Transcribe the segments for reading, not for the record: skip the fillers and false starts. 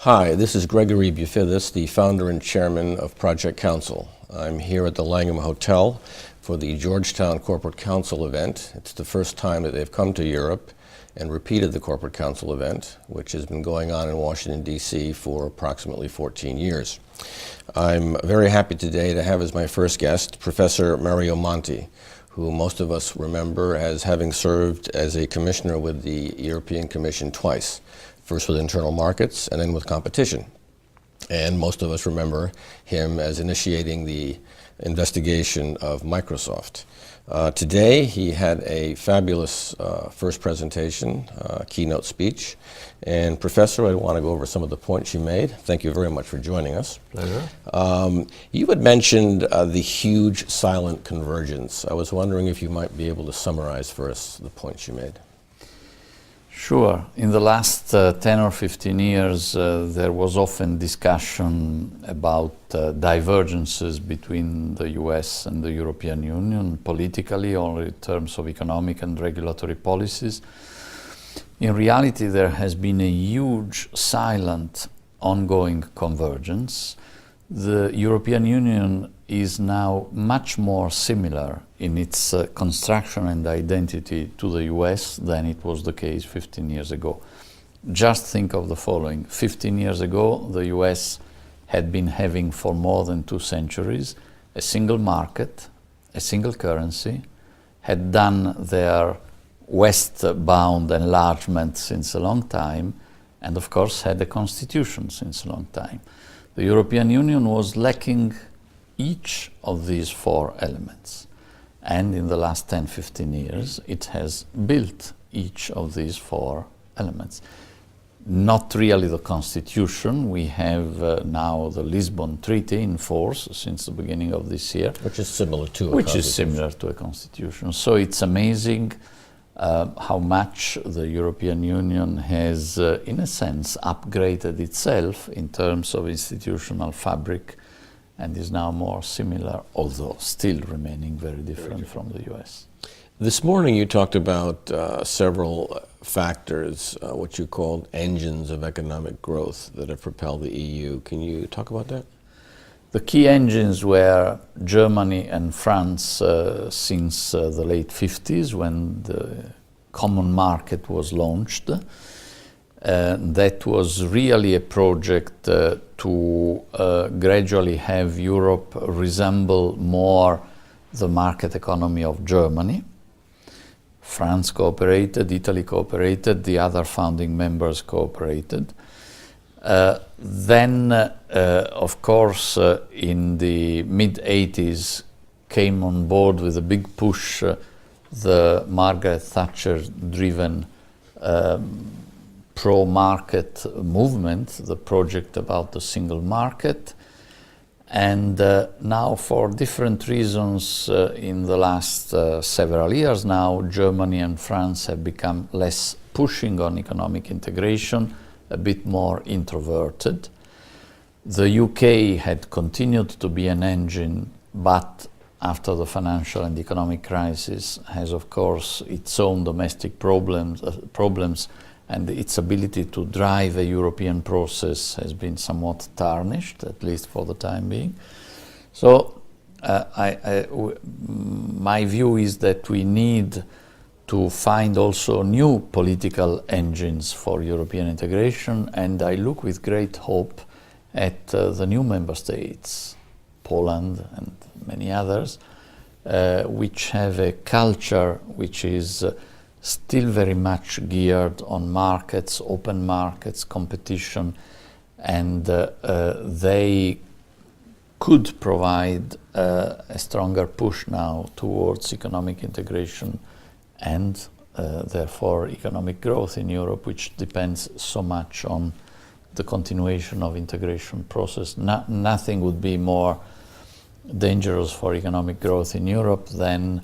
Hi, this is Gregory Bufidis, the founder and chairman of Project Counsel. I'm here at the Langham Hotel for the Georgetown Corporate Council event. It's the first time that they've come to Europe and repeated the Corporate Council event, which has been going on in Washington, D.C. for approximately 14 years. I'm very happy today to have as my first guest Professor Mario Monti, who most of us remember as having served as a commissioner with the European Commission twice. First with internal markets and then with competition. And most of us remember him as initiating the investigation of Microsoft. Today he had a fabulous first presentation, keynote speech. And Professor, I want to go over some of the points you made. Thank you very much for joining us. Pleasure. You had mentioned the huge silent convergence. I was wondering if you might be able to summarize for us the points you made. Sure. In the last 10 or 15 years, there was often discussion about divergences between the US and the European Union, politically or in terms of economic and regulatory policies. In reality, there has been a huge, silent, ongoing convergence. The European Union is now much more similar in its construction and identity to the US than it was the case 15 years ago. Just think of the following. 15 years ago, the US had been having for more than 2 centuries a single market, a single currency, had done their westbound enlargement since a long time, and of course had a constitution since a long time. The European Union was lacking each of these 4 elements. And in the last 10-15 years, it has built each of these 4 elements. Not really the Constitution. We have now the Lisbon Treaty in force since the beginning of this year. Which is similar to a Constitution. So it's amazing how much the European Union has, in a sense, upgraded itself in terms of institutional fabric, and is now more similar, although still remaining very different from the US. This morning you talked about several factors, what you called engines of economic growth that have propelled the EU. Can you talk about that? The key engines were Germany and France since the late 50s, when the common market was launched. That was really a project to gradually have Europe resemble more the market economy of Germany. France cooperated, Italy cooperated, the other founding members cooperated. Then, of course, in the mid-80s came on board with a big push the Margaret Thatcher-driven pro-market movement, the project about the single market. And now, for different reasons, in the last several years now, Germany and France have become less pushing on economic integration, a bit more introverted. The UK had continued to be an engine, but after the financial and economic crisis has, of course, its own domestic problems, and its ability to drive a European process has been somewhat tarnished, at least for the time being. So my view is that we need to find also new political engines for European integration, and I look with great hope at the new member states, Poland and many others, which have a culture which is still very much geared on markets, open markets, competition, and they could provide a stronger push now towards economic integration and therefore economic growth in Europe, which depends so much on the continuation of integration process. Nothing would be more dangerous for economic growth in Europe than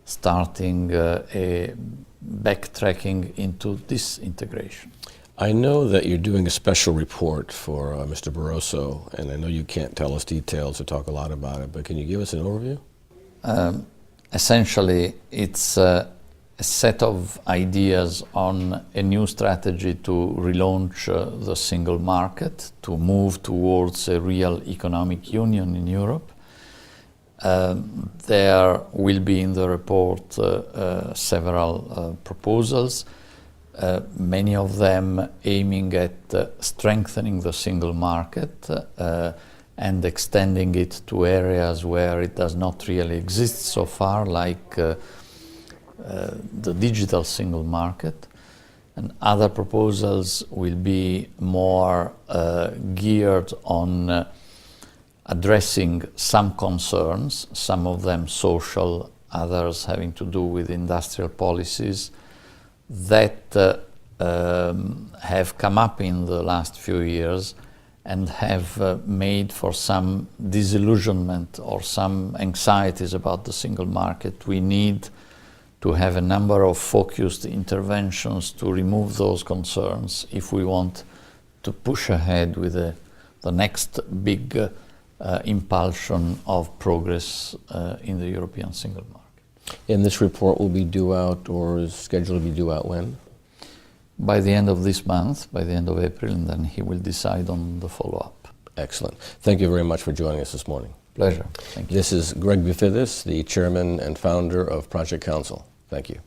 starting a backtracking into disintegration. I know that you're doing a special report for Mr. Barroso, and I know you can't tell us details or talk a lot about it, but can you give us an overview? Essentially, it's a a set of ideas on a new strategy to relaunch the single market, to move towards a real economic union in Europe. There will be in the report several proposals, many of them aiming at strengthening the single market and extending it to areas where it does not really exist so far, like the digital single market. And other proposals will be more geared on addressing some concerns, some of them social, others having to do with industrial policies that have come up in the last few years and have made for some disillusionment or some anxieties about the single market. We need to have a number of focused interventions to remove those concerns if we want to push ahead with the next big impulsion of progress in the European single market. And this report will be due out, or is scheduled to be due out when? By the end of this month, by the end of April, and then he will decide on the follow-up. Excellent. Thank you very much for joining us this morning. Pleasure. Thank you. This is Greg Bufidis, the chairman and founder of Project Counsel. Thank you.